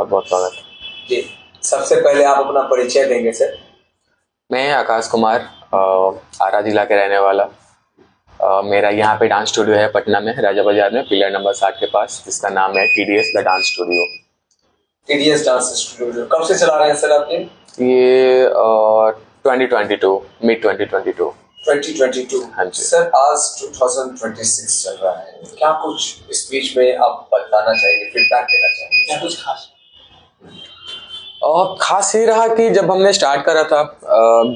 बहुत बहुत स्वागत जी। सबसे पहले आप अपना परिचय देंगे सर। मैं आकाश कुमार, आरा जिला के रहने वाला। मेरा यहाँ पे डांस स्टूडियो है पटना में, राजा बाजार में, पिलर नंबर 60 के पास, जिसका नाम है TDS the dance studio. TDS dance studio कब से चला रहे हैं सर आपके? ये 2022, मिड 2022। 2022। हाँ जी सर, आज 2026 चल रहा है, क्या कुछ इस बीच में आप बताना चाहेंगे, फीडबैक देना चाहेंगे, क्या कुछ खास? और खास ये रहा कि जब हमने स्टार्ट करा था,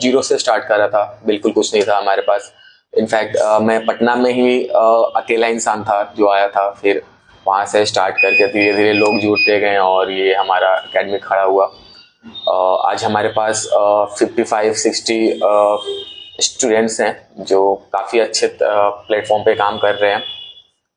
जीरो से स्टार्ट करा था, बिल्कुल कुछ नहीं था हमारे पास। इनफैक्ट मैं पटना में ही अकेला इंसान था जो आया था। फिर वहाँ से स्टार्ट करके धीरे धीरे लोग जुड़ते गए और ये हमारा एकेडमी खड़ा हुआ। आज हमारे पास 55-60 स्टूडेंट्स हैं जो काफ़ी अच्छे प्लेटफॉर्म पे काम कर रहे हैं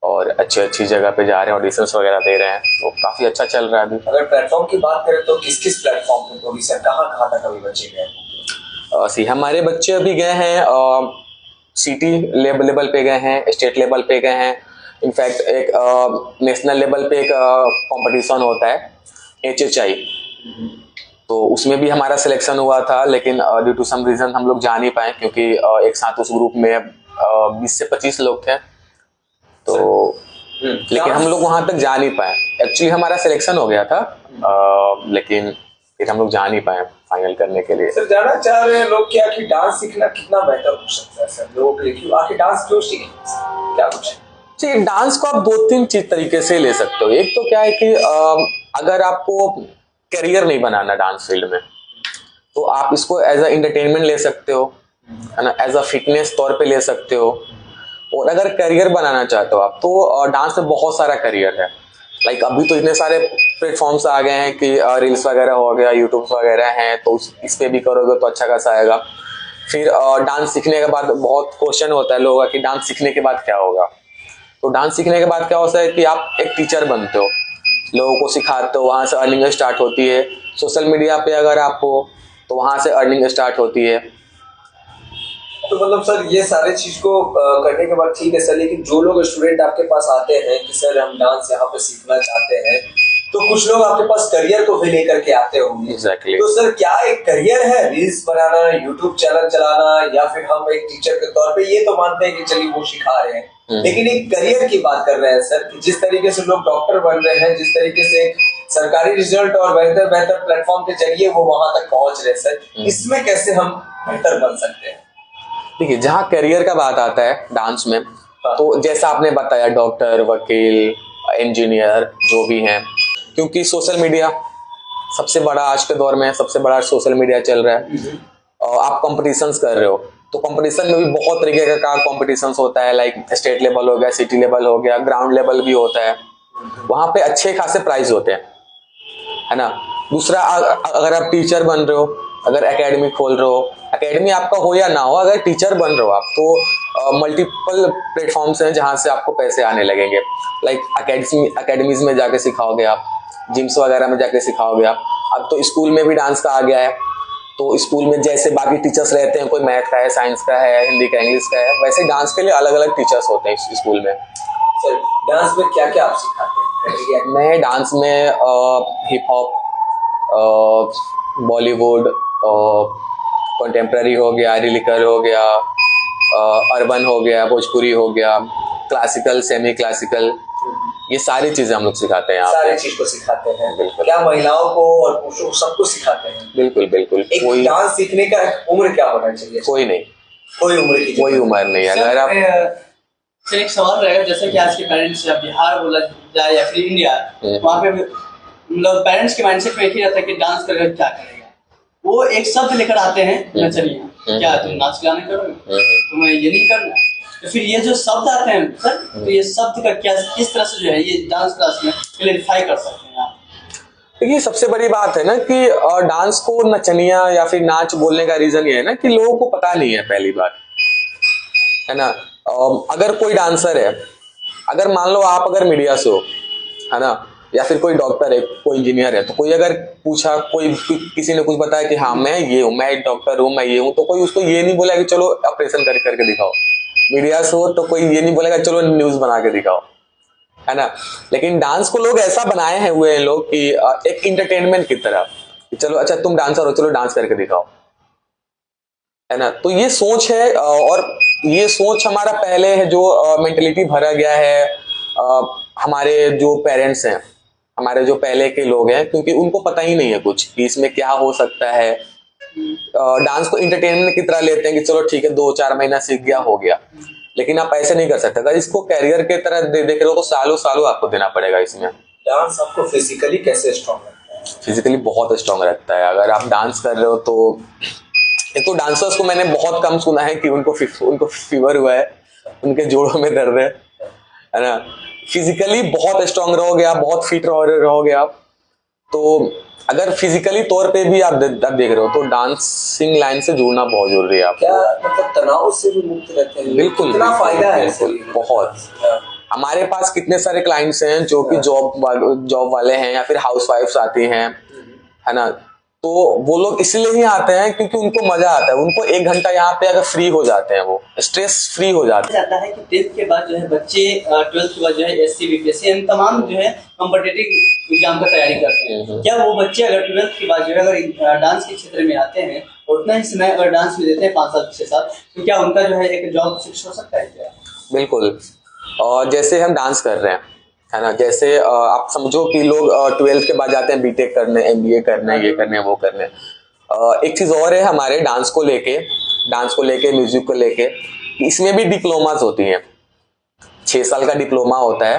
और अच्छी जगह पे जा रहे हैं, ऑडिशंस वगैरह दे रहे हैं, तो काफ़ी अच्छा चल रहा है अभी। अगर प्लेटफॉर्म की बात करें तो किस किस प्लेटफॉर्म पे, तो अभी सर कहाँ तक अभी बचे गए? हमारे बच्चे अभी गए हैं, सिटी लेवल पे गए हैं, स्टेट लेवल पे गए हैं। इनफैक्ट एक नेशनल लेवल पे एक कंपटीशन होता है HHI, तो उसमें भी हमारा सिलेक्शन हुआ था, लेकिन ड्यू टू सम रीजन हम लोग जा नहीं पाए, क्योंकि एक साथ उस ग्रुप में 20 से 25 लोग थे, तो लेकिन हम लोग वहां तक जा नहीं पाए। एक्चुअली हमारा सिलेक्शन हो गया था, लेकिन फिर हम लोग जा नहीं पाए फाइनल करने के लिए। सर, जानना चाह रहे हैं लोग क्या कि डांस सीखना कितना बेहतर हो सकता है सर लोगों के लिए, क्यों आखिर डांस क्यों सीखें, क्या कुछ? जी, डांस को आप 2-3 चीज तरीके से ले सकते हो। एक तो क्या है कि अगर आपको करियर नहीं बनाना डांस फील्ड में, तो आप इसको एज अ एंटरटेनमेंट ले सकते हो, है ना, एज अ फिटनेस तौर पे ले सकते हो। और अगर करियर बनाना चाहते हो आप, तो डांस में बहुत सारा करियर है। लाइक अभी तो इतने सारे प्लेटफॉर्म्स आ गए हैं कि रील्स वगैरह हो गया, यूट्यूब वगैरह हैं, तो इस पे भी करोगे तो अच्छा खासा आएगा। फिर डांस सीखने के बाद बहुत क्वेश्चन होता है लोगों का कि डांस सीखने के बाद क्या होगा। तो डांस सीखने के बाद क्या होता है कि आप एक टीचर बनते हो, लोगों को सिखाते हो, वहां से अर्निंग स्टार्ट होती है। सोशल मीडिया पे अगर आप हो तो वहां से अर्निंग स्टार्ट होती है। तो मतलब सर, ये सारे चीज को करने के बाद ठीक है सर, लेकिन जो लोग स्टूडेंट आपके पास आते हैं कि सर हम डांस यहाँ पे सीखना चाहते हैं, तो कुछ लोग आपके पास करियर को भी लेकर के आते होंगे। Exactly. तो सर, क्या एक करियर है रील्स बनाना, यूट्यूब चैनल चलाना, या फिर हम एक टीचर के तौर पे ये तो मानते हैं कि चलिए वो सिखा रहे हैं, लेकिन एक करियर की बात कर रहे हैं सर, कि जिस तरीके से लोग डॉक्टर बन रहे हैं, जिस तरीके से सरकारी रिजल्ट और बेहतर प्लेटफॉर्म के जरिए वो वहां तक पहुंच रहे हैं सर, इसमें कैसे हम बेहतर बन सकते हैं? देखिए, जहाँ करियर का बात आता है डांस में, तो जैसा आपने बताया, डॉक्टर, वकील, इंजीनियर जो भी हैं, क्योंकि सोशल मीडिया सबसे बड़ा आज के दौर में सबसे बड़ा सोशल मीडिया चल रहा है। आप कॉम्पिटिशन्स कर रहे हो, तो कंपटीशन में भी बहुत तरीके का कंपटीशन्स होता है। लाइक स्टेट लेवल हो गया, सिटी लेवल हो गया, ग्राउंड लेवल भी होता है। वहां पे अच्छे खासे प्राइज होते हैं, है ना। दूसरा, अगर आप टीचर बन रहे हो, अगर एकेडमी खोल रहे हो, एकेडमी आपका हो या ना हो, अगर टीचर बन रहे हो आप, तो मल्टीपल प्लेटफॉर्म्स हैं जहां से आपको पैसे आने लगेंगे। लाइक एकेडमीज में जाके सिखाओगे आप, जिम्स वगैरह में जाके सिखाओगे आप। अब तो स्कूल में भी डांस का आ गया है, तो स्कूल में जैसे बाकी टीचर्स रहते हैं, कोई मैथ का है, साइंस का है, हिंदी का, इंग्लिश का है, वैसे डांस के लिए अलग अलग टीचर्स होते हैं स्कूल में। सर, डांस में क्या क्या आप सिखाते हैं? मैं डांस में हिप हॉप, बॉलीवुड, कंटेम्प्रेरी हो गया, लिरिकल हो गया, अर्बन हो गया, भोजपुरी हो गया, क्लासिकल, सेमी क्लासिकल, ये सारी चीजें हम लोग सिखाते हैं। सारी चीज को सिखाते हैं? बिल्कुल। क्या महिलाओं को और पुरुषों को सबको सिखाते हैं? बिल्कुल बिल्कुल। कोई डांस सीखने का उम्र क्या होना चाहिए? कोई नहीं, कोई उम्र की कोई उम्र नहीं। अगर आप सर, एक सवाल रहेगा, जैसे कि आज के पेरेंट्स या बिहार बोला जाए या फिर इंडिया, वहाँ पे मतलब पेरेंट्स के माइंडसेट में एक ही रहता है कि डांस करके क्या करेगा। वो एक शब्द लेकर आते हैं, नचनिया, क्या तुम नाच गाने करोगे, तुम्हें ये नहीं करना। तो फिर ये जो शब्द आते हैं सर, तो ये शब्द का क्या, किस तरह से जो है ये डांस क्लास में क्लेरिफाई कर सकते हैं आप? देखिए, सबसे बड़ी बात है ना कि डांस को नचनिया या फिर नाच बोलने का रीजन ये है ना कि लोगों को पता नहीं है, पहली बात, है ना। अगर कोई डांसर है, अगर मान लो आप अगर मीडिया से हो, है ना, या फिर कोई डॉक्टर है, कोई इंजीनियर है, तो कोई अगर पूछा, कोई किसी ने कुछ बताया कि हाँ मैं ये हूँ, मैं एक डॉक्टर हूँ, मैं ये हूँ, तो कोई उसको ये नहीं बोला कि चलो ऑपरेशन करके दिखाओ। मीडिया से हो तो कोई ये नहीं बोलेगा चलो न्यूज बना के दिखाओ, है ना। लेकिन डांस को लोग ऐसा बनाए हैं हुए हैं लोग कि एक इंटरटेनमेंट की तरह कि चलो अच्छा तुम डांसर हो, चलो डांस करके दिखाओ, है ना। तो ये सोच है और ये सोच हमारा पहले है जो मेंटेलिटी भरा गया है हमारे जो पेरेंट्स हैं, हमारे जो पहले के लोग हैं, क्योंकि उनको पता ही नहीं है कुछ कि इसमें क्या हो सकता है। डांस को इंटरटेनमेंट की तरह लेते हैं कि चलो ठीक है 2-4 महीना सीख गया हो गया, लेकिन आप ऐसे नहीं कर सकते। अगर इसको कैरियर के तरह देख रहे हो तो सालों सालों आपको देना पड़ेगा इसमें। डांस आपको फिजिकली कैसे स्ट्रॉन्ग रखता है? फिजिकली बहुत स्ट्रांग रखता है। अगर आप डांस कर रहे हो तो एक तो डांसर्स को मैंने बहुत कम सुना है कि उनको फीवर हुआ है, उनके जोड़ों में दर्द है ना। फिजिकली बहुत स्ट्रांग रहोगे आप, बहुत फिट रहोगे आप। तो अगर फिजिकली तौर पे भी आप देख रहे हो तो डांसिंग लाइन से जुड़ना बहुत जरूरी है। आप क्या मतलब तनाव से भी मुक्त रहते हैं? बिल्कुल, कितना फायदा है बिल्कुल, बहुत। हमारे पास कितने सारे क्लाइंट्स हैं जो कि जॉब वाले हैं या फिर हाउसवाइफ्स आती हैं, है ना। तो वो लोग इसलिए ही आते हैं क्योंकि उनको मजा आता है। उनको 1 घंटा यहाँ पे अगर फ्री हो जाते हैं, वो स्ट्रेस फ्री हो जाते हैं। जाता है कि 10th के बाद जो है बच्चे 12th के बाद जो है SC BPSC इन तमाम जो है कॉम्पिटिटिव एग्जाम का तैयारी करते हैं। क्या वो बच्चे अगर 12th के बाद जो है अगर डांस के क्षेत्र में आते हैं उतना ही समय अगर डांस में देते हैं 5 साल 6 साल, तो क्या उनका जो है एक जॉब फिक्स हो सकता है क्या? बिल्कुल। और जैसे हम डांस कर रहे हैं, है ना, जैसे आप समझो कि लोग 12th के बाद जाते हैं बीटेक करने, MBA करने, ये करने वो करने। एक चीज और है हमारे डांस को लेके, म्यूजिक को लेके, इसमें भी डिप्लोमास होती हैं। 6 साल का डिप्लोमा होता है।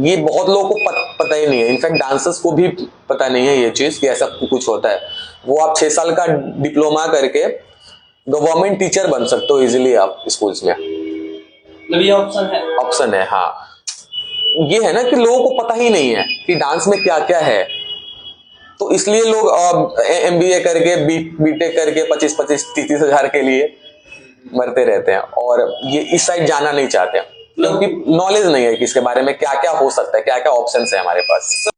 ये बहुत लोगों को पता ही नहीं है। इनफैक्ट डांसर्स को भी पता नहीं है ये चीज कि ऐसा कुछ होता है। वो आप 6 साल का डिप्लोमा करके गवर्नमेंट टीचर बन सकते हो इजिली आप स्कूल्स में। ये ऑप्शन है। हाँ, ये है ना कि लोगों को पता ही नहीं है कि डांस में क्या क्या है। तो इसलिए लोग MBA करके बीटेक करके 25-30 हजार के लिए मरते रहते हैं और ये इस साइड जाना नहीं चाहते, क्योंकि नॉलेज नहीं है कि इसके बारे में क्या क्या हो सकता है, क्या क्या ऑप्शंस है हमारे पास।